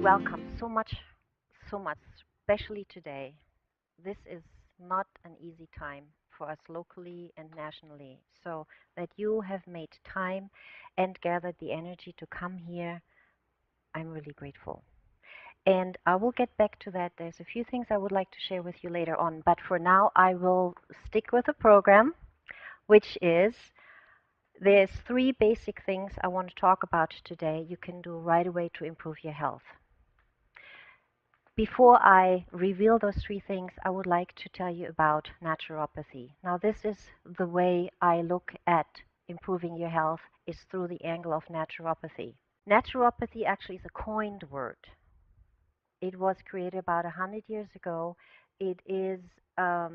welcome so much, especially today. This is not an easy time for us locally and nationally. So that you have made time and gathered the energy to come here, I'm really grateful. And I will get back to that. There's a few things I would like to share with you later on. But for now, I will stick with the program, which is there's three basic things I want to talk about today you can do right away to improve your health. Before I reveal those three things, I would like to tell you about naturopathy. Now, this is the way I look at improving your health is through the angle of naturopathy. Naturopathy actually is a coined word. It was created about 100 years ago. It is a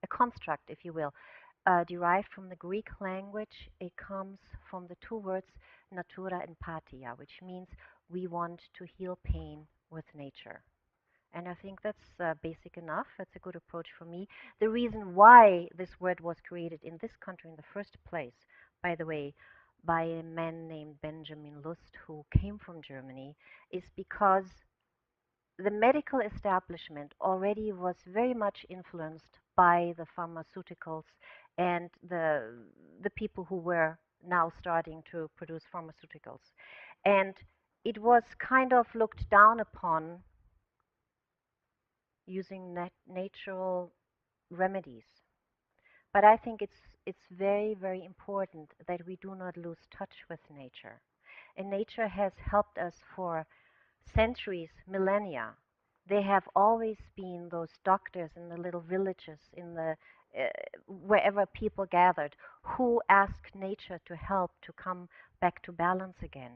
construct, if you will, derived from the Greek language. It comes from the two words natura and pathia, which means we want to heal pain with nature. And I think that's basic enough. That's a good approach for me. The reason why this word was created in this country in the first place, by the way, by a man named Benjamin Lust, who came from Germany, is because the medical establishment already was very much influenced by the pharmaceuticals and the people who were now starting to produce pharmaceuticals. And it was kind of looked down upon using natural remedies. But I think it's very, very important that we do not lose touch with nature. And nature has helped us for centuries, millennia. They have always been those doctors in the little villages, in the wherever people gathered, who asked nature to help to come back to balance again.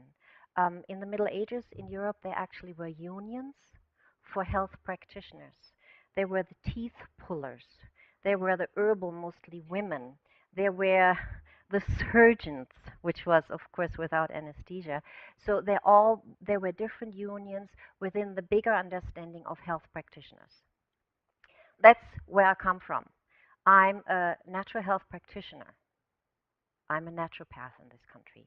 In the Middle Ages in Europe, there actually were unions for health practitioners. There were the teeth pullers. There were the herbal, mostly women. There were the surgeons, which was, of course, without anesthesia. So there were different unions within the bigger understanding of health practitioners. That's where I come from. I'm a natural health practitioner. I'm a naturopath in this country.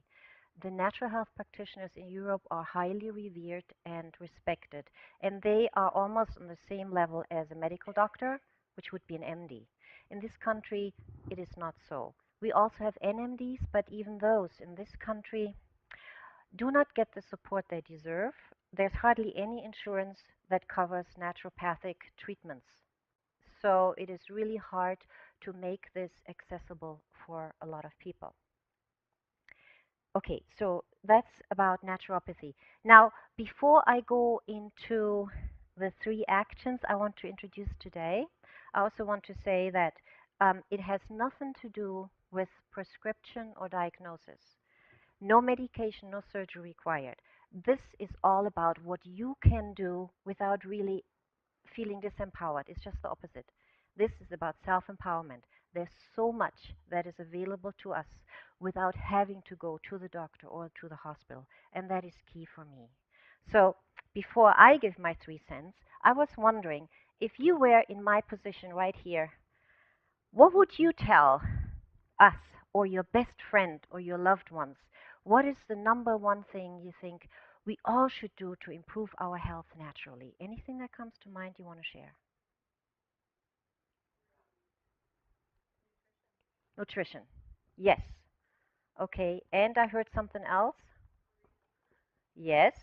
The natural health practitioners in Europe are highly revered and respected, and they are almost on the same level as a medical doctor, which would be an MD. In this country, it is not so. We also have NMDs, but even those in this country do not get the support they deserve. There's hardly any insurance that covers naturopathic treatments. So it is really hard to make this accessible for a lot of people. Okay, so that's about naturopathy. Now, before I go into the three actions I want to introduce today, I also want to say that it has nothing to do with prescription or diagnosis. No medication, no surgery required. This is all about what you can do without really feeling disempowered. It's just the opposite. This is about self-empowerment. There's so much that is available to us without having to go to the doctor or to the hospital, and that is key for me. So before I give my 3 cents, I was wondering if you were in my position right here, what would you tell us or your best friend or your loved ones? What is the number one thing you think we all should do to improve our health naturally? Anything that comes to mind you want to share? Nutrition. Yes. Okay. And I heard something else. Yes.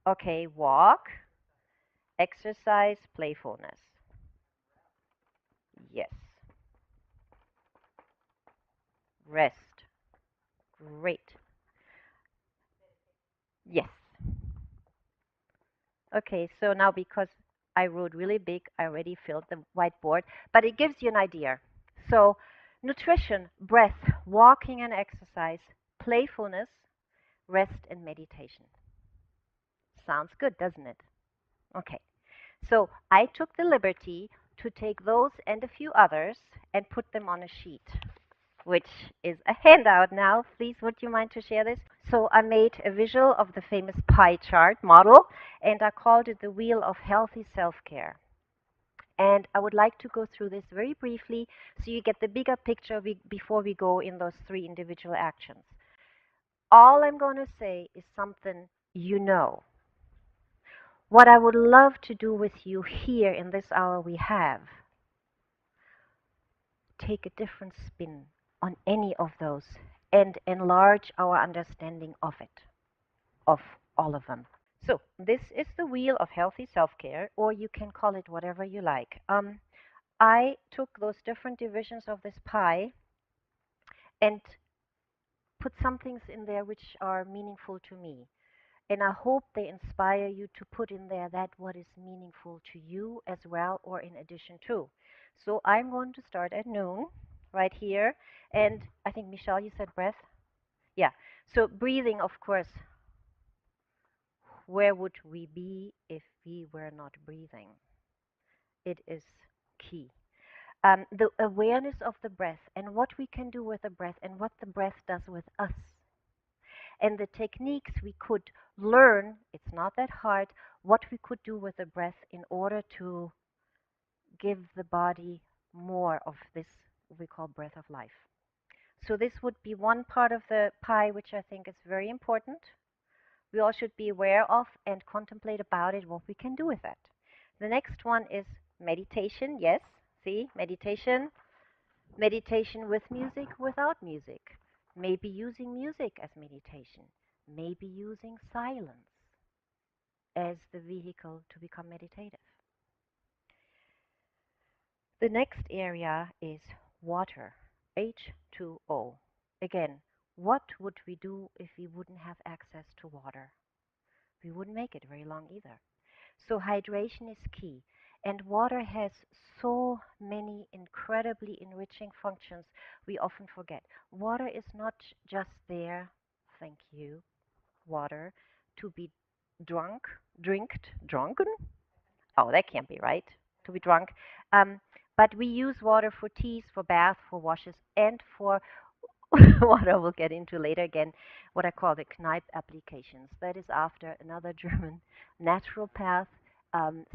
Okay. Walk, exercise, playfulness. Yes. Rest. Great. Yes. Okay. So now because I wrote really big, I already filled the whiteboard, but it gives you an idea. So nutrition, breath, walking and exercise, playfulness, rest and meditation. Sounds good, doesn't it? Okay. So I took the liberty to take those and a few others and put them on a sheet, which is a handout now. Please, would you mind to share this? So I made a visual of the famous pie chart model, and I called it the Wheel of Healthy Self-Care. And I would like to go through this very briefly so you get the bigger picture before we go in those 3 individual actions. All I'm going to say is something you know. What I would love to do with you here in this hour we have, take a different spin on any of those and enlarge our understanding of it, of all of them. So, this is the wheel of healthy self-care, or you can call it whatever you like. I took those different divisions of this pie and put some things in there which are meaningful to me. And I hope they inspire you to put in there that what is meaningful to you as well, or in addition to. So I'm going to start at noon, right here. And I think, Michelle, you said breath? Yeah. So breathing, of course, where would we be if we were not breathing? It is key. The awareness of the breath and what we can do with the breath and what the breath does with us. And the techniques we could learn, it's not that hard, what we could do with the breath in order to give the body more of this, we call breath of life. So this would be one part of the pie which I think is very important. We all should be aware of and contemplate about it, what we can do with that. The next one is meditation. Yes, see, meditation. Meditation with music, without music. Maybe using music as meditation. Maybe using silence as the vehicle to become meditative. The next area is water, H2O. Again, what would we do if we wouldn't have access to water? We wouldn't make it very long either. So hydration is key. And water has so many incredibly enriching functions we often forget. Water is not just there, thank you, water, to be drunken? Oh, that can't be right, to be drunk. Um, but we use water for teas, for baths, for washes, and for what I will get into later again, what I call the Kneipp applications. That is after another German naturopath,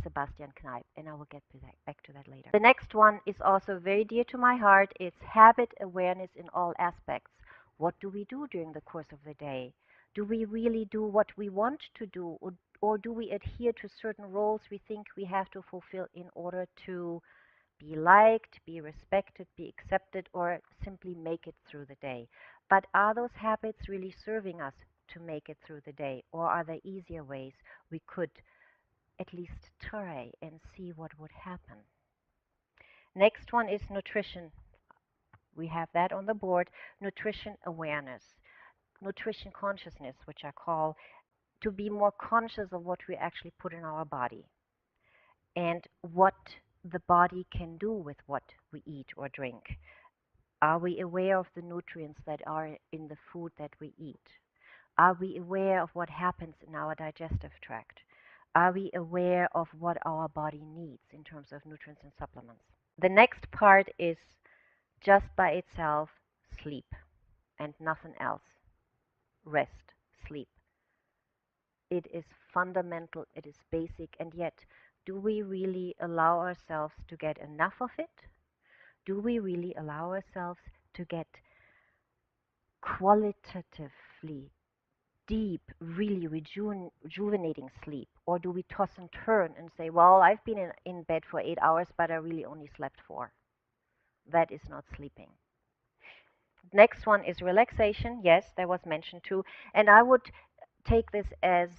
Sebastian Kneipp, and I will get to that, back to that later. The next one is also very dear to my heart. It's habit awareness in all aspects. What do we do during the course of the day? Do we really do what we want to do, or do we adhere to certain roles we think we have to fulfill in order to be liked, be respected, be accepted, or simply make it through the day? But are those habits really serving us to make it through the day, or are there easier ways we could at least try and see what would happen? Next one is nutrition. We have that on the board. Nutrition awareness, nutrition consciousness, which I call, to be more conscious of what we actually put in our body and what the body can do with what we eat or drink. Are we aware of the nutrients that are in the food that we eat? Are we aware of what happens in our digestive tract? Are we aware of what our body needs in terms of nutrients and supplements? The next part is just by itself sleep and nothing else. Rest, sleep. It is fundamental, it is basic, and yet, do we really allow ourselves to get enough of it? Do we really allow ourselves to get qualitatively deep, really rejuvenating sleep? Or do we toss and turn and say, well, I've been in bed for 8 hours, but I really only slept 4? That is not sleeping. Next one is relaxation. Yes, that was mentioned too. And I would take this as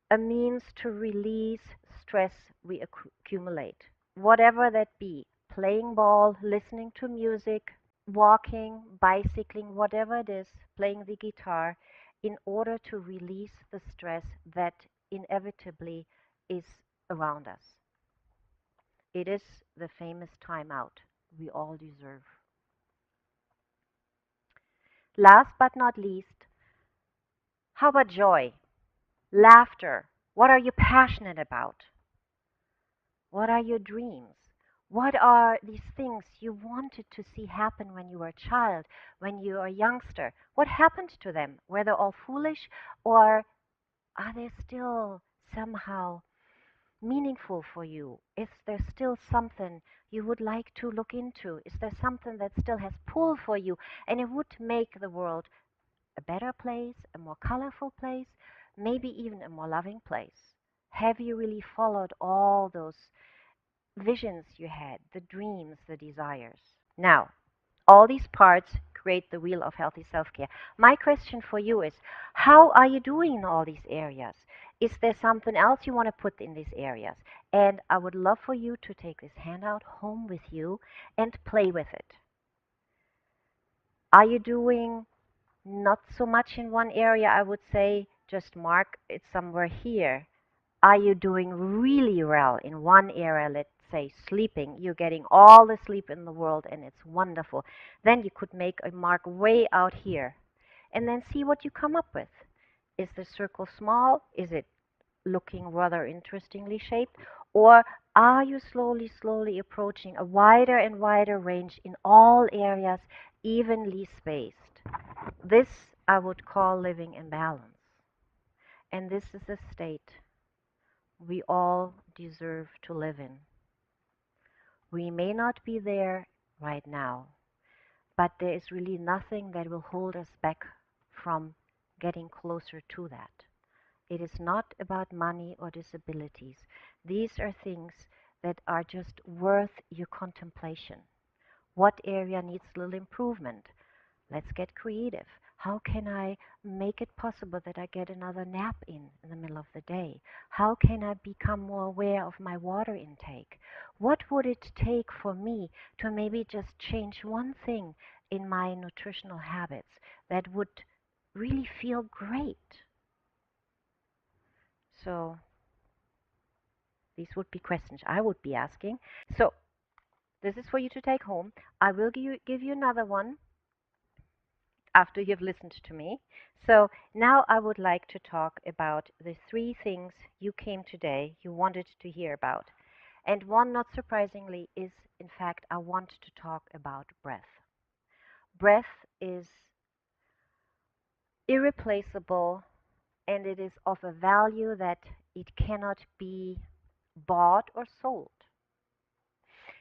a means to release stress we accumulate, whatever that be, playing ball, listening to music, walking, bicycling, whatever it is, playing the guitar, in order to release the stress that inevitably is around us. It is the famous timeout we all deserve. Last but not least, how about joy? Laughter. What are you passionate about? What are your dreams? What are these things you wanted to see happen when you were a child, when you were a youngster? What happened to them? Were they all foolish, or are they still somehow meaningful for you? Is there still something you would like to look into? Is there something that still has pull for you and it would make the world a better place, a more colorful place, maybe even a more loving place? Have you really followed all those visions you had, the dreams, the desires? Now, all these parts create the wheel of healthy self care. My question for you is, how are you doing in all these areas? Is there something else you want to put in these areas? And I would love for you to take this handout home with you and play with it. Are you doing not so much in one area? I would say just mark it somewhere here. Are you doing really well in one area, let's say sleeping? You're getting all the sleep in the world and it's wonderful. Then you could make a mark way out here and then see what you come up with. Is the circle small? Is it looking rather interestingly shaped? Or are you slowly, slowly approaching a wider and wider range in all areas, evenly spaced? This I would call living in balance. And this is a state we all deserve to live in. We may not be there right now, but there is really nothing that will hold us back from getting closer to that. It is not about money or disabilities. These are things that are just worth your contemplation. What area needs little improvement? Let's get creative. How can I make it possible that I get another nap in the middle of the day? How can I become more aware of my water intake? What would it take for me to maybe just change one thing in my nutritional habits that would really feel great? So these would be questions I would be asking. So this is for you to take home. I will give you another one after you've listened to me. So now I would like to talk about the three things you came today, you wanted to hear about. And one, not surprisingly, is in fact, I want to talk about breath. Breath is irreplaceable and it is of a value that it cannot be bought or sold.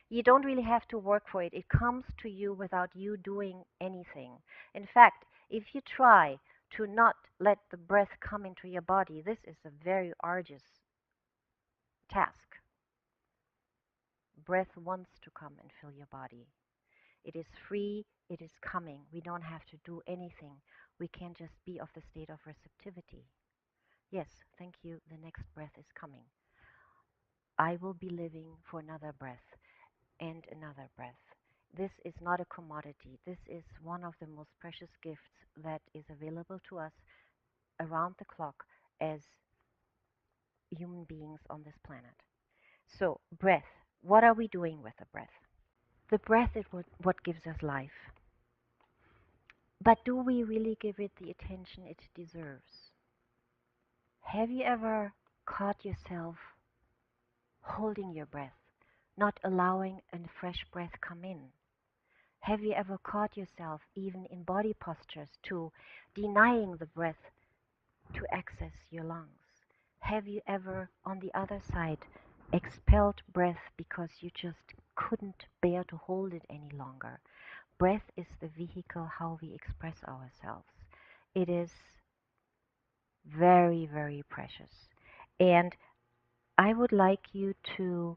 You don't really have to work for it. It comes to you without you doing anything. In fact, if you try to not let the breath come into your body, this is a very arduous task. Breath wants to come and fill your body. It is free, it is coming. We don't have to do anything. We can just be of the state of receptivity. Yes, thank you, the next breath is coming. I will be living for another breath and another breath. This is not a commodity. This is one of the most precious gifts that is available to us around the clock as human beings on this planet. So, breath. What are we doing with the breath? The breath is what gives us life. But do we really give it the attention it deserves? Have you ever caught yourself holding your breath, not allowing a fresh breath come in? Have you ever caught yourself, even in body postures, to denying the breath to access your lungs? Have you ever, on the other side, expelled breath because you just couldn't bear to hold it any longer? Breath is the vehicle how we express ourselves. It is very, very precious. And I would like you to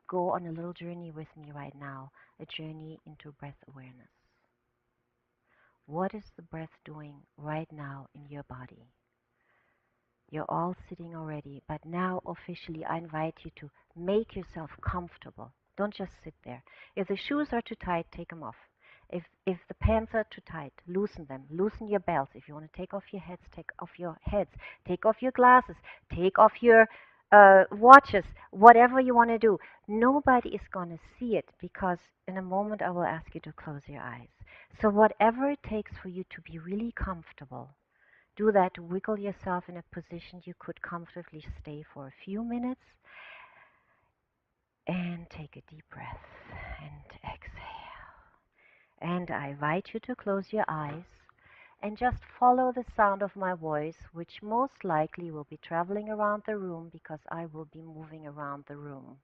go on a little journey with me right now, a journey into breath awareness. What is the breath doing right now in your body? You're all sitting already, but now officially I invite you to make yourself comfortable. Don't just sit there. If the shoes are too tight, take them off. If the pants are too tight, loosen them. Loosen your belts. If you want to take off your heads, take off your heads. Take off your glasses. Take off your watches. Whatever you want to do. Nobody is going to see it because in a moment I will ask you to close your eyes. So whatever it takes for you to be really comfortable, do that. Wiggle yourself in a position you could comfortably stay for a few minutes. And take a deep breath and exhale. And I invite you to close your eyes and just follow the sound of my voice, which most likely will be traveling around the room because I will be moving around the room.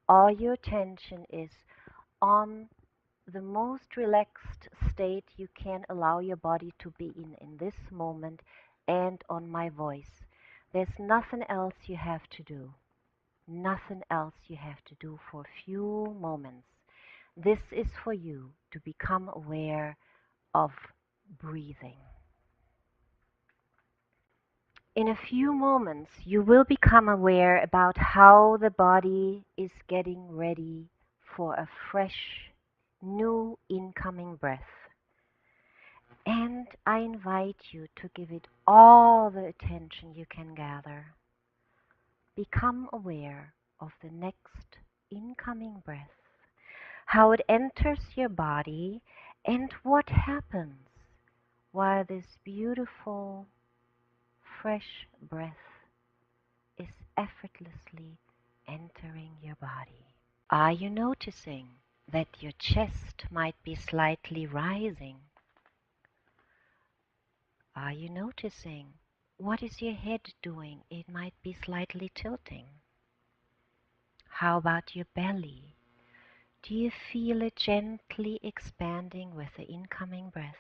All your attention is on the most relaxed state you can allow your body to be in this moment, and on my voice. There's nothing else you have to do. Nothing else you have to do for a few moments. This is for you to become aware of breathing. In a few moments, you will become aware about how the body is getting ready for a fresh, new incoming breath. And I invite you to give it all the attention you can gather. Become aware of the next incoming breath, how it enters your body, and what happens while this beautiful, fresh breath is effortlessly entering your body. Are you noticing that your chest might be slightly rising? Are you noticing what is your head doing? It might be slightly tilting. How about your belly? Do you feel it gently expanding with the incoming breath?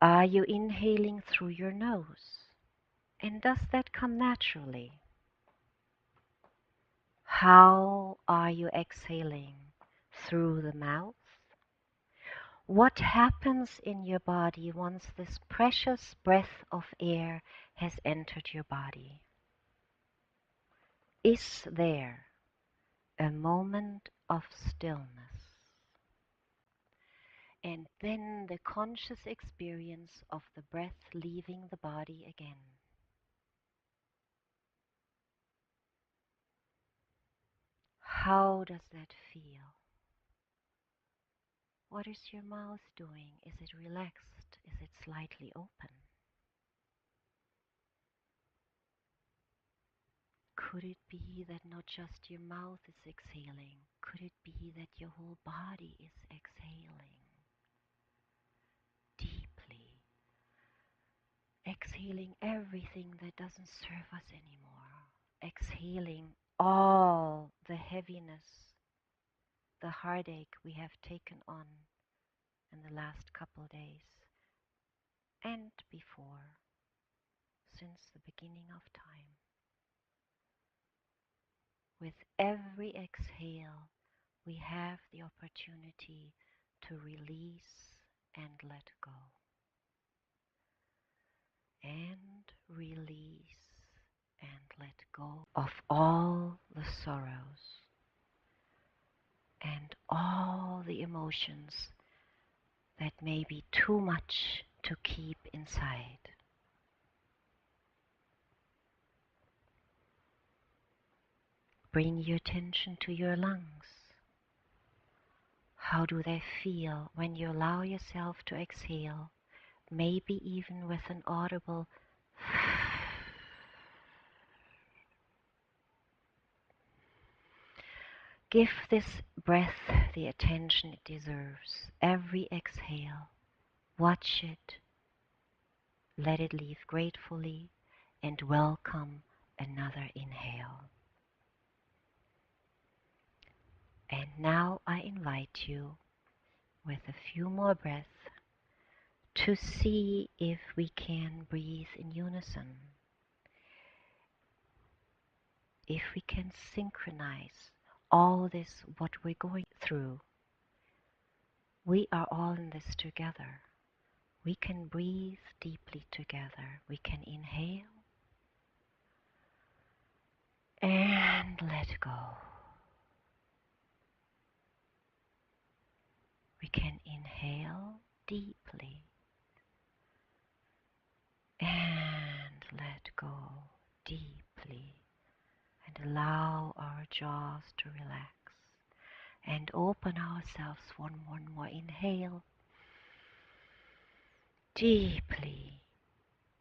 Are you inhaling through your nose? And does that come naturally? How are you exhaling? Through the mouth? What happens in your body once this precious breath of air has entered your body? Is there a moment of stillness? And then the conscious experience of the breath leaving the body again. How does that feel? What is your mouth doing? Is it relaxed? Is it slightly open? Could it be that not just your mouth is exhaling? Could it be that your whole body is exhaling deeply? Exhaling everything that doesn't serve us anymore. Exhaling all the heaviness, the heartache we have taken on in the last couple days and before, since the beginning of time. With every exhale, we have the opportunity to release and let go. And release and let go of all the sorrows and all the emotions that may be too much to keep inside. Bring your attention to your lungs. How do they feel when you allow yourself to exhale, maybe even with an audible Give this breath the attention it deserves. Every exhale, watch it, let it leave gratefully, and welcome another inhale. And now I invite you, with a few more breaths, to see if we can breathe in unison, if we can synchronize all this, what we're going through. We are all in this together. We can breathe deeply together. We can inhale and let go. We can inhale deeply and let go deeply, and allow our jaws to relax and open ourselves. One more inhale deeply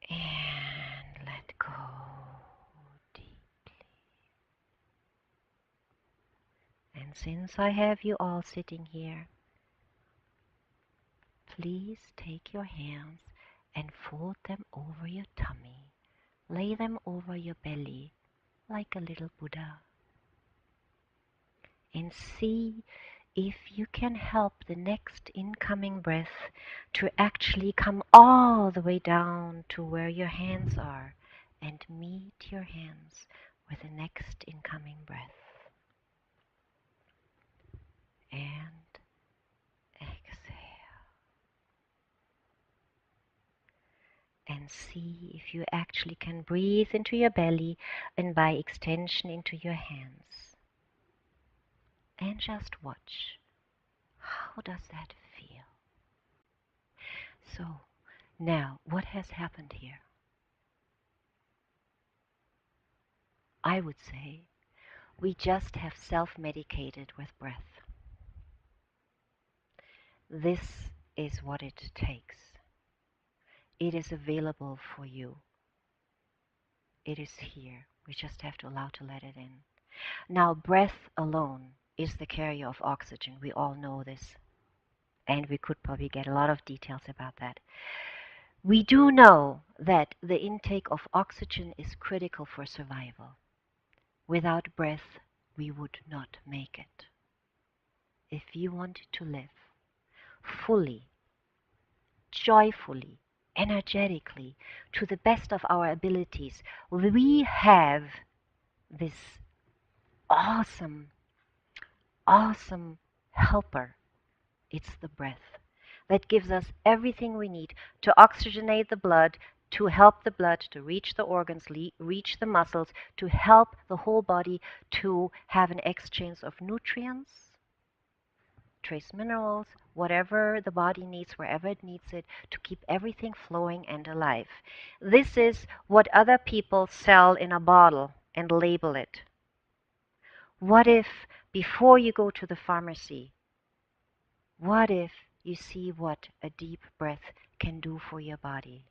and let go deeply. And since I have you all sitting here, please take your hands and fold them over your tummy. Lay them over your belly like a little Buddha. And see if you can help the next incoming breath to actually come all the way down to where your hands are and meet your hands with the next incoming breath. And exhale. And see if you actually can breathe into your belly and by extension into your hands. And just watch. How does that feel? So, now, what has happened here? I would say we just have self-medicated with breath. This is what it takes. It is available for you. It is here. We just have to allow to let it in. Now, breath alone is the carrier of oxygen. We all know this. And we could probably get a lot of details about that. We do know that the intake of oxygen is critical for survival. Without breath, we would not make it. If you want to live fully, joyfully, energetically, to the best of our abilities, we have this awesome, awesome helper. It's the breath that gives us everything we need to oxygenate the blood, to help the blood to reach the organs, reach the muscles, to help the whole body to have an exchange of nutrients, trace minerals, whatever the body needs, wherever it needs it, to keep everything flowing and alive. This is what other people sell in a bottle and label it. What if, before you go to the pharmacy, what if you see what a deep breath can do for your body?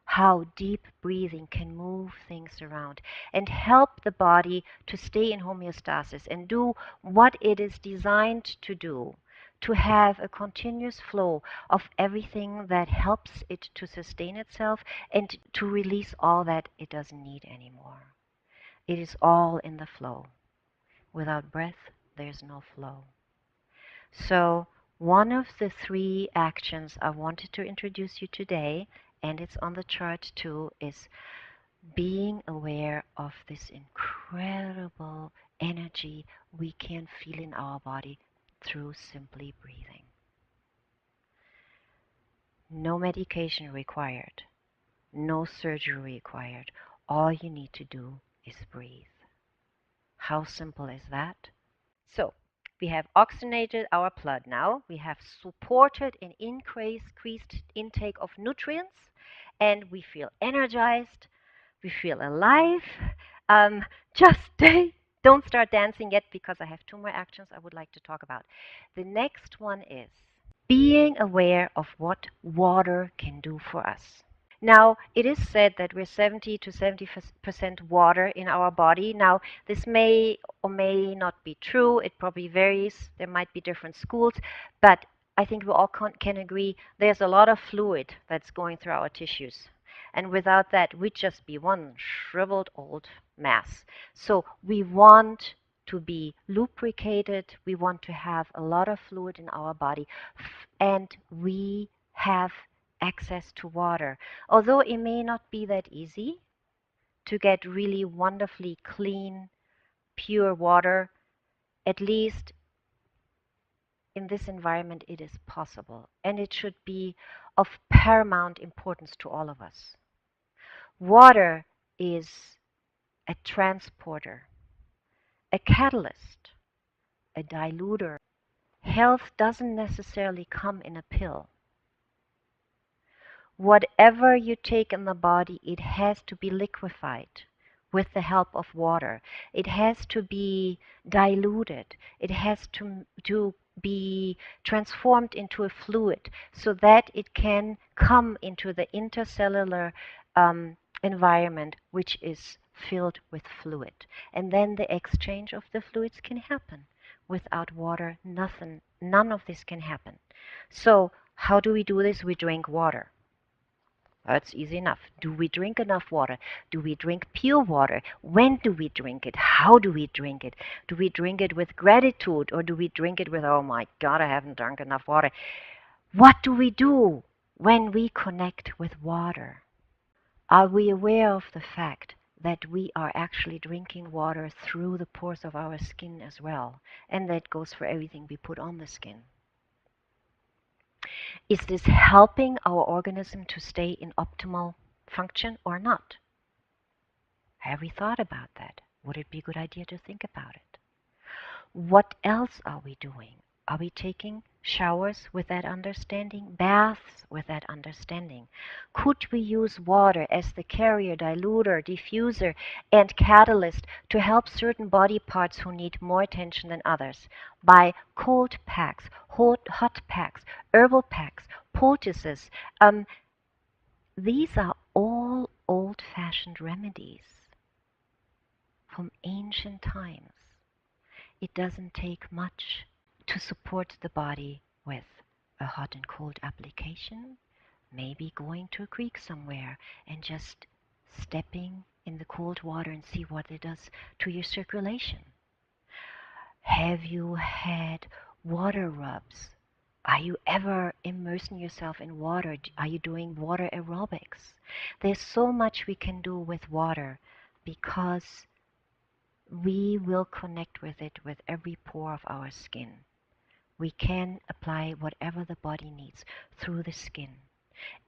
How deep breathing can move things around and help the body to stay in homeostasis and do what it is designed to do, to have a continuous flow of everything that helps it to sustain itself and to release all that it doesn't need anymore. It is all in the flow. Without breath, there's no flow. So one of the 3 actions I wanted to introduce you today, and it's on the chart too, is being aware of this incredible energy we can feel in our body through simply breathing. No medication required, no surgery required. All you need to do is breathe. How simple is that? So, we have oxygenated our blood now. We have supported an increased intake of nutrients, and we feel energized. We feel alive. Just don't start dancing yet because I have 2 more actions I would like to talk about. The next one is being aware of what water can do for us. Now, it is said that we're 70 to 70% water in our body. Now, this may or may not be true. It probably varies. There might be different schools. But I think we all can agree there's a lot of fluid that's going through our tissues. And without that, we'd just be one shriveled old mass. So we want to be lubricated. We want to have a lot of fluid in our body. And we have access to water. Although it may not be that easy to get really wonderfully clean, pure water, at least in this environment it is possible. And it should be of paramount importance to all of us. Water is a transporter, a catalyst, a diluter. Health doesn't necessarily come in a pill. Whatever you take in the body, it has to be liquefied with the help of water. It has to be diluted. It has to be transformed into a fluid so that it can come into the intercellular environment, which is filled with fluid. And then the exchange of the fluids can happen. Without water, none of this can happen. So How do we do this? We drink water. That's easy enough. Do we drink enough water? Do we drink pure water? When do we drink it? How do we drink it? Do we drink it with gratitude, or do we drink it with, oh my God, I haven't drunk enough water? What do we do when we connect with water? Are we aware of the fact that we are actually drinking water through the pores of our skin as well? And that goes for everything we put on the skin. Is this helping our organism to stay in optimal function or not? Have we thought about that? Would it be a good idea to think about it? What else are we doing? Are we taking showers with that understanding? Baths with that understanding? Could we use water as the carrier, diluter, diffuser, and catalyst to help certain body parts who need more attention than others? By cold packs, hot packs, herbal packs, poultices. These are all old-fashioned remedies from ancient times. It doesn't take much to support the body with a hot and cold application, maybe going to a creek somewhere and just stepping in the cold water and see what it does to your circulation. Have you had water rubs? Are you ever immersing yourself in water? Are you doing water aerobics? There's so much we can do with water because we will connect with it with every pore of our skin. We can apply whatever the body needs through the skin.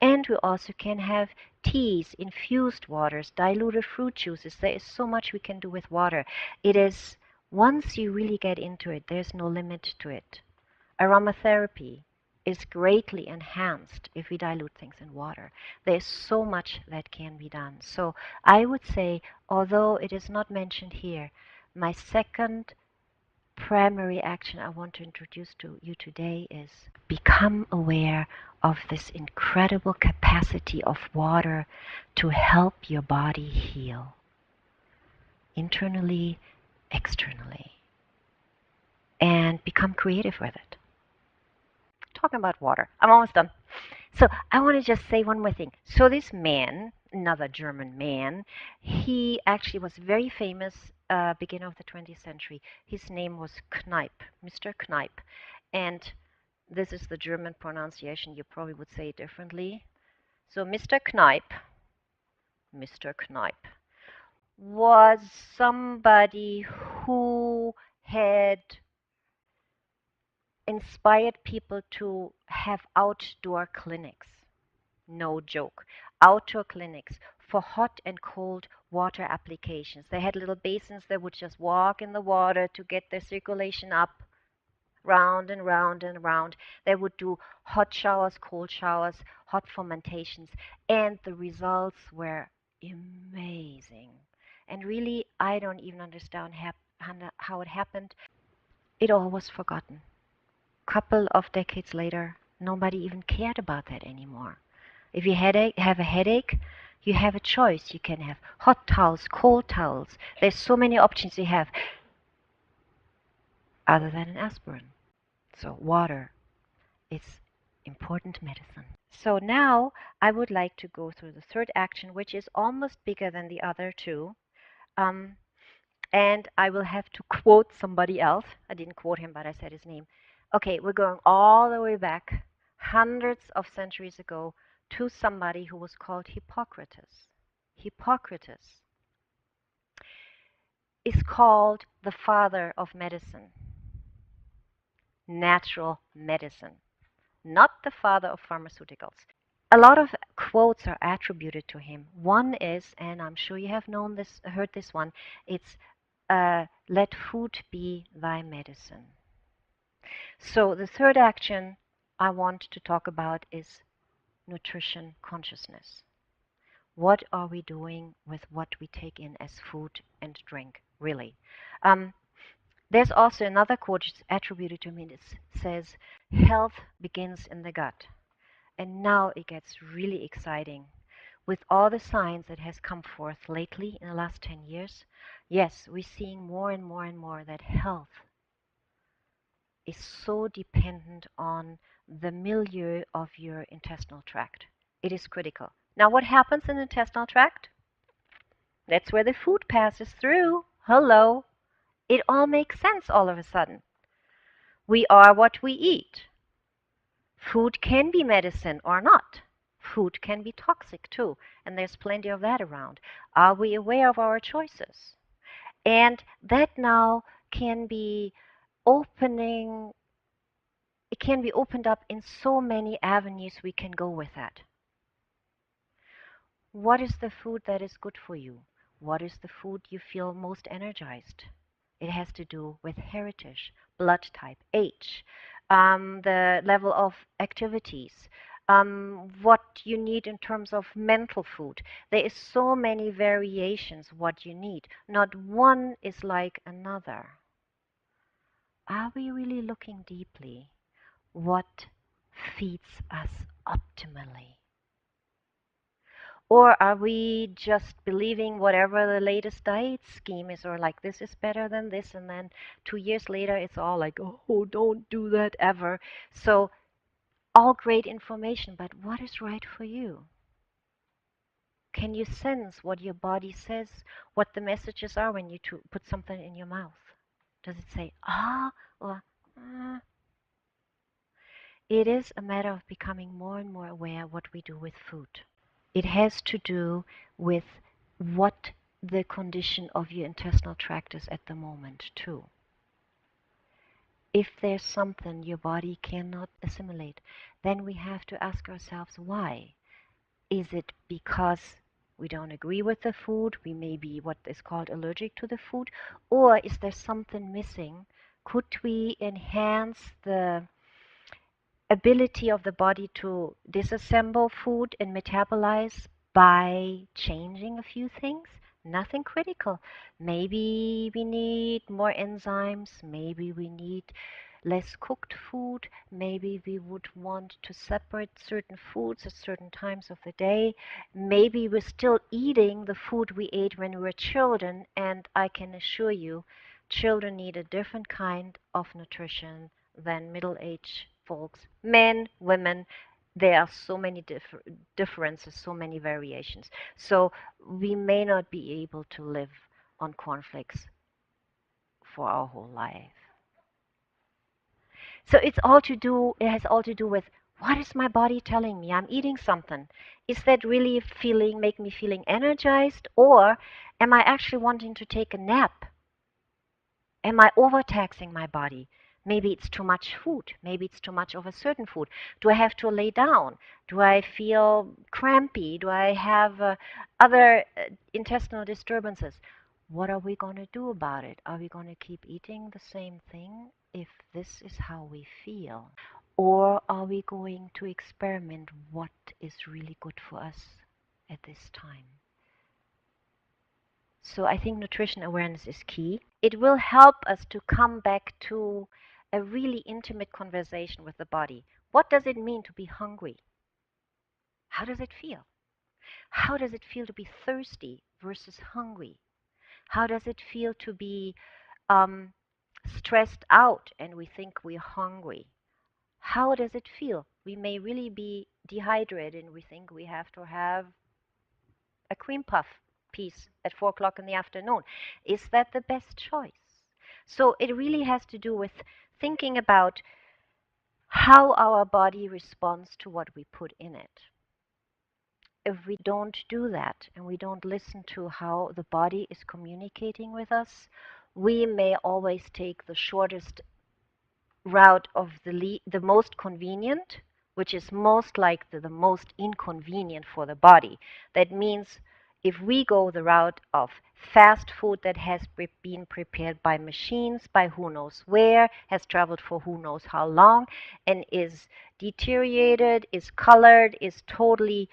And we also can have teas, infused waters, diluted fruit juices. There is so much we can do with water. It is, once you really get into it, there's no limit to it. Aromatherapy is greatly enhanced if we dilute things in water. There's so much that can be done. So I would say, although it is not mentioned here, my second primary action I want to introduce to you today is become aware of this incredible capacity of water to help your body heal, internally, externally, and become creative with it. Talking about water, I'm almost done. So I want to just say one more thing. So this man, another German man, he actually was very famous beginning of the 20th century. His name was Kneipp, Mr. Kneipp. And this is the German pronunciation. You probably would say it differently. So Mr. Kneipp was somebody who had inspired people to have outdoor clinics. No joke. Outdoor clinics for hot and cold water applications. They had little basins. They would just walk in the water to get their circulation up, round and round and round. They would do hot showers, cold showers, hot fermentations, and the results were amazing. And really, I don't even understand how it happened. It all was forgotten. Couple of decades later, nobody even cared about that anymore. If you have a headache, you have a choice. You can have hot towels, cold towels. There's so many options you have other than an aspirin. So water is important medicine. So now I would like to go through the third action, which is almost bigger than the other two. And I will have to quote somebody else. I didn't quote him, but I said his name. Okay, we're going all the way back, hundreds of centuries ago, to somebody who was called Hippocrates. Hippocrates is called the father of medicine, natural medicine, not the father of pharmaceuticals. A lot of quotes are attributed to him. One is, and I'm sure you have heard this one, it's let food be thy medicine. So the third action I want to talk about is nutrition consciousness. What are we doing with what we take in as food and drink, really? There's also another quote attributed to me that says, health begins in the gut. And now it gets really exciting. With all the science that has come forth lately in the last 10 years, yes, we're seeing more and more and more that health is so dependent on the milieu of your intestinal tract. It is critical. Now, what happens in the intestinal tract? That's where the food passes through. Hello. It all makes sense all of a sudden. We are what we eat. Food can be medicine or not. Food can be toxic too, and there's plenty of that around. Are we aware of our choices? And that now can be opening, it can be opened up in so many avenues we can go with that. What is the food that is good for you? What is the food you feel most energized? It has to do with heritage, blood type, age, the level of activities, what you need in terms of mental food. There is so many variations what you need. Not one is like another. Are we really looking deeply what feeds us optimally? Or are we just believing whatever the latest diet scheme is, or like this is better than this, and then 2 years later it's all like, oh, don't do that ever. So, all great information, but what is right for you? Can you sense what your body says, what the messages are when you put something in your mouth? Does it say, ah, or ah? It is a matter of becoming more and more aware what we do with food. It has to do with what the condition of your intestinal tract is at the moment, too. If there's something your body cannot assimilate, then we have to ask ourselves why. Is it because we don't agree with the food? We may be what is called allergic to the food. Or is there something missing? Could we enhance the ability of the body to disassemble food and metabolize by changing a few things? Nothing critical. Maybe we need more enzymes, maybe we need less cooked food, maybe we would want to separate certain foods at certain times of the day, maybe we're still eating the food we ate when we were children, and I can assure you, children need a different kind of nutrition than middle-aged folks, men, women. There are so many differences, so many variations. So we may not be able to live on cornflakes for our whole life. So it has all to do with what is my body telling me? I'm eating something. Is that really make me feeling energized, or am I actually wanting to take a nap? Am I overtaxing my body? Maybe it's too much food. Maybe it's too much of a certain food. Do I have to lay down? Do I feel crampy? Do I have other intestinal disturbances? What are we going to do about it? Are we going to keep eating the same thing if this is how we feel? Or are we going to experiment what is really good for us at this time? So I think nutrition awareness is key. It will help us to come back to a really intimate conversation with the body. What does it mean to be hungry? How does it feel? How does it feel to be thirsty versus hungry? How does it feel to be um, stressed out and we think we're hungry? How does it feel? We may really be dehydrated and we think we have to have a cream puff piece at 4 o'clock in the afternoon. Is that the best choice? So it really has to do with thinking about how our body responds to what we put in it. If we don't do that and we don't listen to how the body is communicating with us, we may always take the shortest route of the most convenient, which is most likely the most inconvenient for the body. That means if we go the route of fast food that has been prepared by machines, by who knows where, has traveled for who knows how long, and is deteriorated, is colored, is totally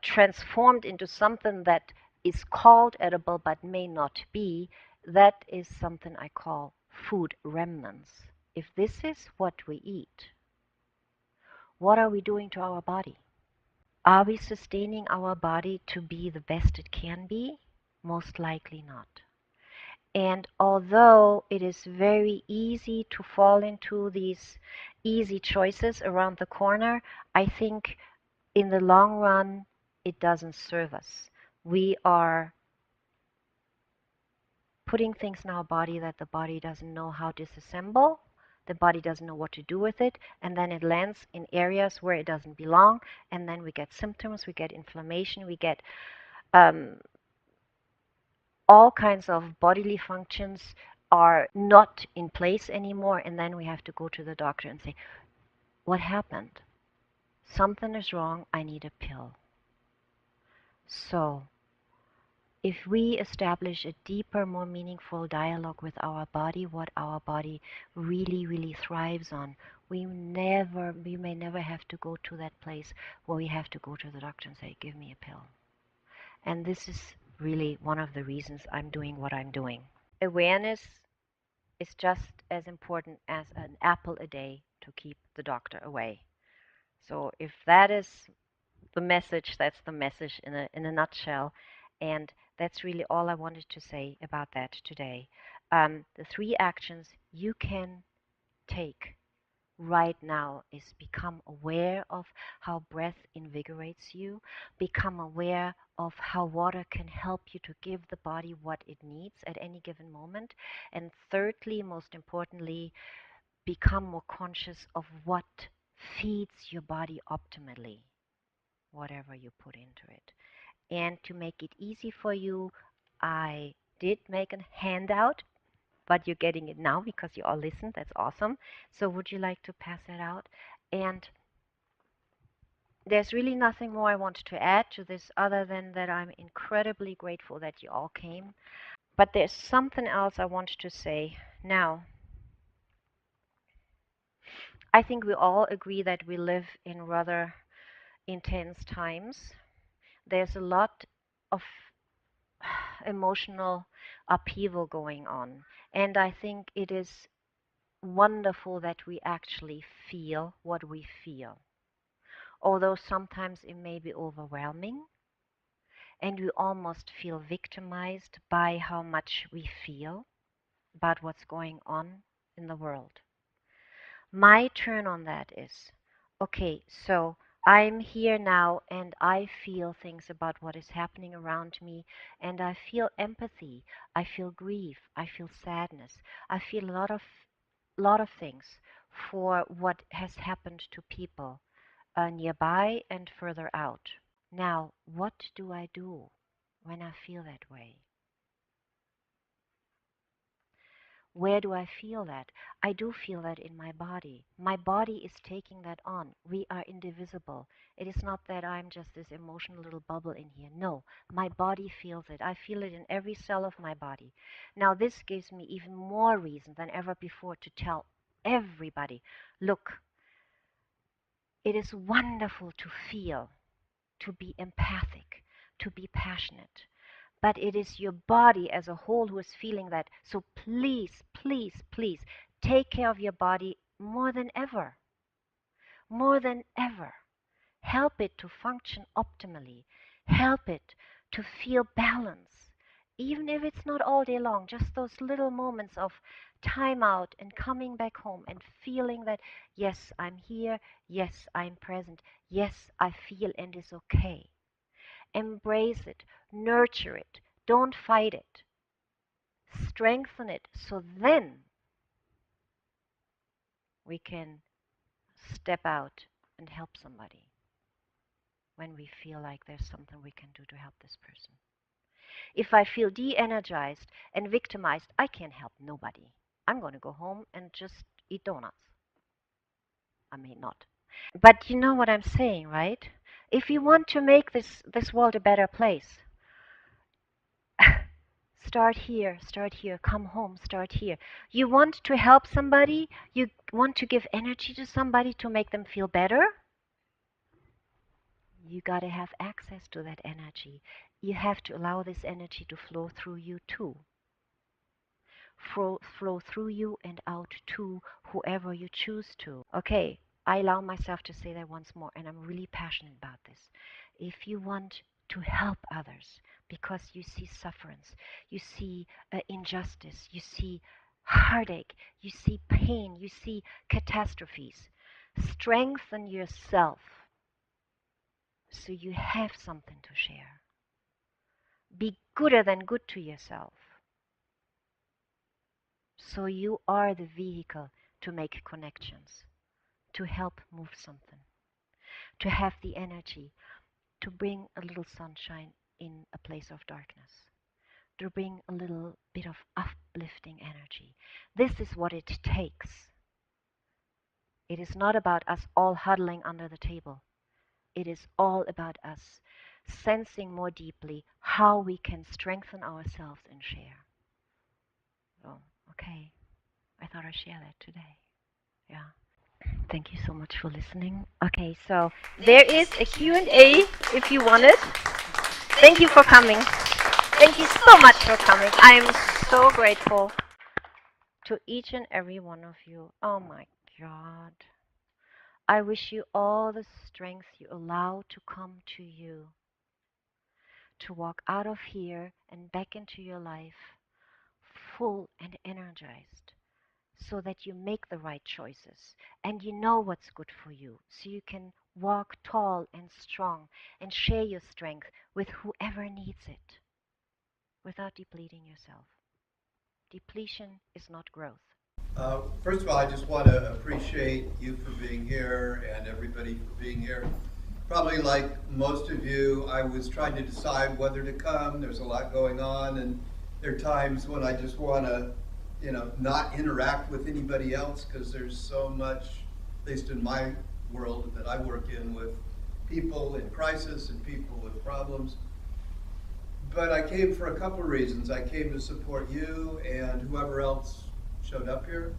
transformed into something that is called edible but may not be, that is something I call food remnants. If this is what we eat, what are we doing to our body? Are we sustaining our body to be the best it can be? Most likely not. And although it is very easy to fall into these easy choices around the corner, I think in the long run, it doesn't serve us. We are putting things in our body that the body doesn't know how to disassemble. The body doesn't know what to do with it, and then it lands in areas where it doesn't belong, and then we get symptoms, we get inflammation, we get um, all kinds of bodily functions are not in place anymore, and then we have to go to the doctor and say, what happened? Something is wrong, I need a pill. So if we establish a deeper, more meaningful dialogue with our body, what our body really, really thrives on, we may never have to go to that place where we have to go to the doctor and say, give me a pill. And this is really one of the reasons I'm doing what I'm doing. Awareness is just as important as an apple a day to keep the doctor away. So if that is the message, that's the message in a nutshell. And that's really all I wanted to say about that today. The 3 actions you can take right now is become aware of how breath invigorates you, become aware of how water can help you to give the body what it needs at any given moment, and thirdly, most importantly, become more conscious of what feeds your body optimally, whatever you put into it. And to make it easy for you, I did make a handout, but you're getting it now because you all listened. That's awesome. So would you like to pass that out? And there's really nothing more I wanted to add to this other than that I'm incredibly grateful that you all came. But there's something else I wanted to say. Now, I think we all agree that we live in rather intense times. There's a lot of emotional upheaval going on. And I think it is wonderful that we actually feel what we feel. Although sometimes it may be overwhelming and we almost feel victimized by how much we feel about what's going on in the world. My turn on that is, okay, so I'm here now and I feel things about what is happening around me, and I feel empathy, I feel grief, I feel sadness, I feel a lot of things for what has happened to people nearby and further out. Now, what do I do when I feel that way? Where do I feel that? I do feel that in my body. My body is taking that on. We are indivisible. It is not that I'm just this emotional little bubble in here. No, my body feels it. I feel it in every cell of my body. Now, this gives me even more reason than ever before to tell everybody, look, it is wonderful to feel, to be empathic, to be passionate. But it is your body as a whole who is feeling that. So please, please, please take care of your body more than ever. More than ever. Help it to function optimally. Help it to feel balance. Even if it's not all day long, just those little moments of time out and coming back home and feeling that, yes, I'm here, yes, I'm present, yes, I feel and it's okay. Embrace it, nurture it, don't fight it, strengthen it, so then we can step out and help somebody when we feel like there's something we can do to help this person. If I feel de-energized and victimized, I can't help nobody. I'm going to go home and just eat donuts. I may not. But you know what I'm saying, right? If you want to make this world a better place, start here, come home, start here. You want to help somebody, you want to give energy to somebody to make them feel better, you got to have access to that energy. You have to allow this energy to flow through you too. Flow through you and out to whoever you choose to. Okay, I allow myself to say that once more, and I'm really passionate about this. If you want to help others because you see sufferance, you see injustice, you see heartache, you see pain, you see catastrophes. Strengthen yourself so you have something to share. Be gooder than good to yourself. So you are the vehicle to make connections, to help move something, to have the energy to bring a little sunshine in a place of darkness, to bring a little bit of uplifting energy. This is what it takes. It is not about us all huddling under the table. It is all about us sensing more deeply how we can strengthen ourselves and share. So, okay, I thought I'd share that today. Yeah. Thank you so much for listening. Okay, so there is a Q&A if you want it. Thank you for coming. Thank you so much for coming. I am so grateful to each and every one of you. Oh my God. I wish you all the strength you allow to come to you, to walk out of here and back into your life full and energized, so that you make the right choices and you know what's good for you, so you can walk tall and strong and share your strength with whoever needs it without depleting yourself. Depletion is not growth. First of all, I just want to appreciate you for being here and everybody for being here. Probably like most of you, I was trying to decide whether to come. There's a lot going on, and there are times when I just want to, not interact with anybody else because there's so much, at least in my world that I work in, with people in crisis and people with problems. But I came for a couple of reasons. I came to support you and whoever else showed up here,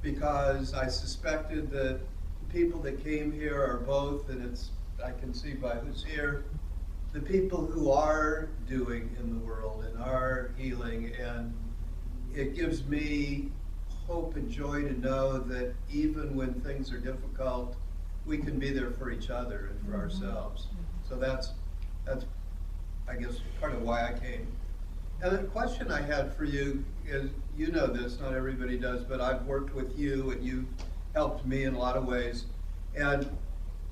because I suspected that the people that came here are both, and I can see by who's here, the people who are doing in the world and are healing. And it gives me hope and joy to know that even when things are difficult, we can be there for each other and for ourselves. So that's I guess part of why I came. And the question I had for you is, you know this, not everybody does, but I've worked with you and you've helped me in a lot of ways. And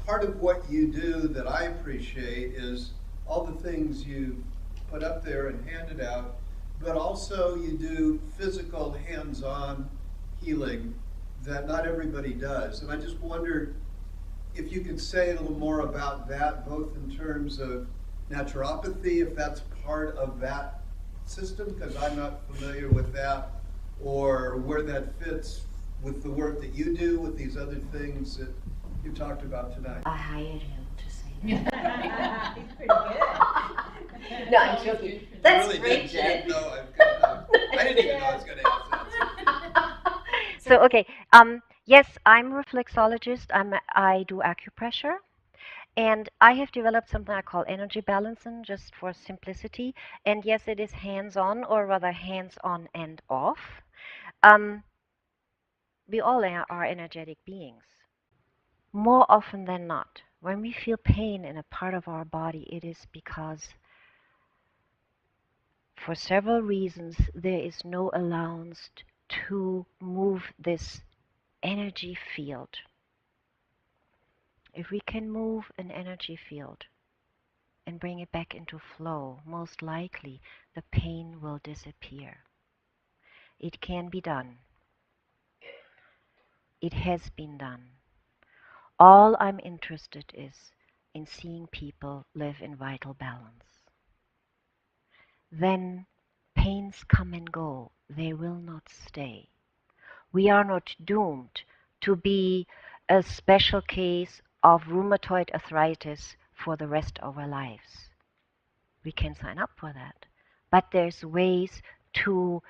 part of what you do that I appreciate is all the things you put up there and handed out, but also you do physical, hands-on healing that not everybody does. And I just wondered if you could say a little more about that, both in terms of naturopathy, if that's part of that system, because I'm not familiar with that, or where that fits with the work that you do with these other things that you talked about tonight. I hired him to say that. He's pretty good. No, I'm joking. That's really great, Jen. I didn't even know I was going to ask that. So, okay. Yes, I'm a reflexologist. I do acupressure. And I have developed something I call energy balancing, just for simplicity. And yes, it is hands-on, or rather hands-on and off. We all are energetic beings. More often than not, when we feel pain in a part of our body, it is because, for several reasons, there is no allowance to move this energy field. If we can move an energy field and bring it back into flow, most likely the pain will disappear. It can be done. It has been done. All I'm interested is in seeing people live in vital balance. Then pains come and go. They will not stay. We are not doomed to be a special case of rheumatoid arthritis for the rest of our lives. We can sign up for that. But there's ways to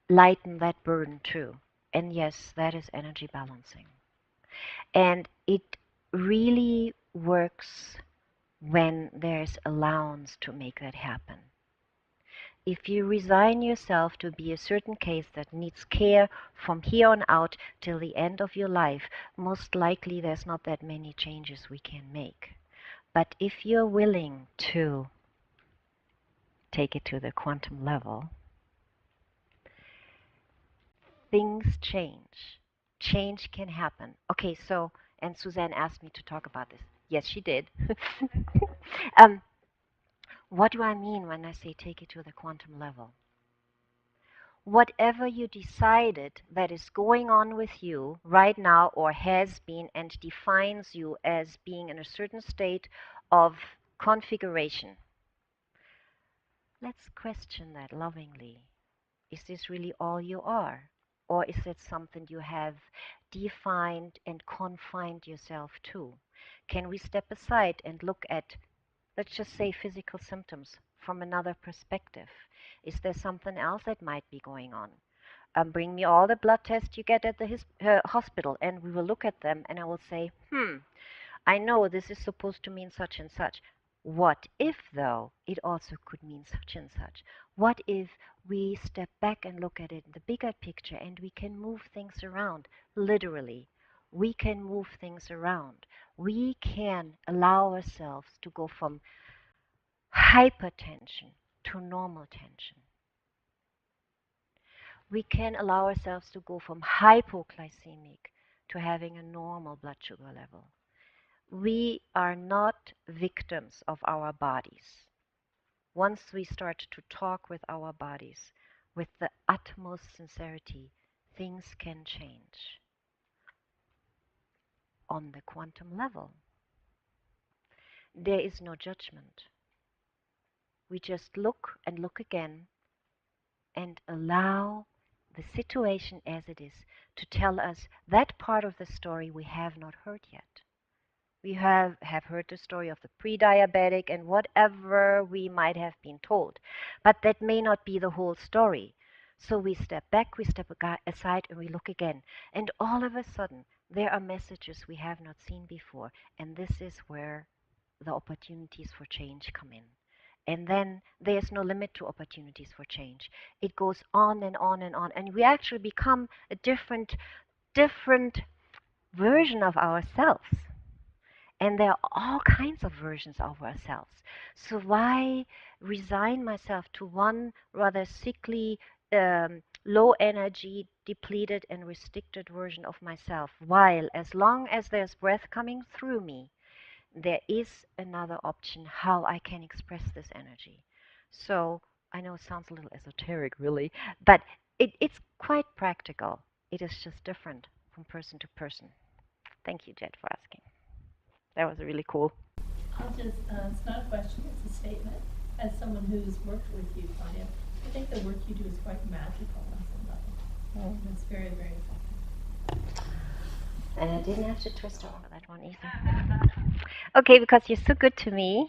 lighten that burden too. And yes, that is energy balancing. And it really works when there's allowance to make that happen. If you resign yourself to be a certain case that needs care from here on out till the end of your life, most likely there's not that many changes we can make. But if you're willing to take it to the quantum level, things change. Change can happen. Okay, so, and Suzanne asked me to talk about this. Yes, she did. um, what do I mean when I say take it to the quantum level? Whatever you decided that is going on with you right now or has been and defines you as being in a certain state of configuration, let's question that lovingly. Is this really all you are? Or is it something you have defined and confined yourself to? Can we step aside and look at, let's just say, physical symptoms from another perspective? Is there something else that might be going on? Bring me all the blood tests you get at the hospital, and we will look at them, and I will say, I know this is supposed to mean such and such. What if, though, it also could mean such and such? What if we step back and look at it in the bigger picture and we can move things around? Literally, we can move things around. We can allow ourselves to go from hypertension to normal tension. We can allow ourselves to go from hypoglycemic to having a normal blood sugar level. We are not victims of our bodies. Once we start to talk with our bodies with the utmost sincerity, things can change on the quantum level. There is no judgment. We just look and look again and allow the situation as it is to tell us that part of the story we have not heard yet. We have heard the story of the pre-diabetic and whatever we might have been told. But that may not be the whole story. So we step back, we step aside, and we look again. And all of a sudden, there are messages we have not seen before. And this is where the opportunities for change come in. And then there's no limit to opportunities for change. It goes on and on and on. And we actually become a different version of ourselves. And there are all kinds of versions of ourselves. So why resign myself to one rather sickly, low energy, depleted and restricted version of myself, while as long as there's breath coming through me, there is another option how I can express this energy. So I know it sounds a little esoteric, really, but it's quite practical. It is just different from person to person. Thank you, Jed, for asking. That was really cool. I'll just, it's not a question, it's a statement. As someone who's worked with you, Claudia, I think the work you do is quite magical on some level. It's very, very effective. And I didn't have to twist over that one either. Okay, because you're so good to me,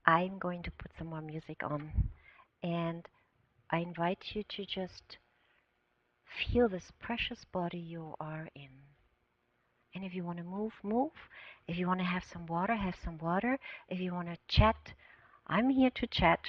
I'm going to put some more music on. And I invite you to just feel this precious body you are in. And if you want to move, move. If you want to have some water, have some water. If you want to chat, I'm here to chat.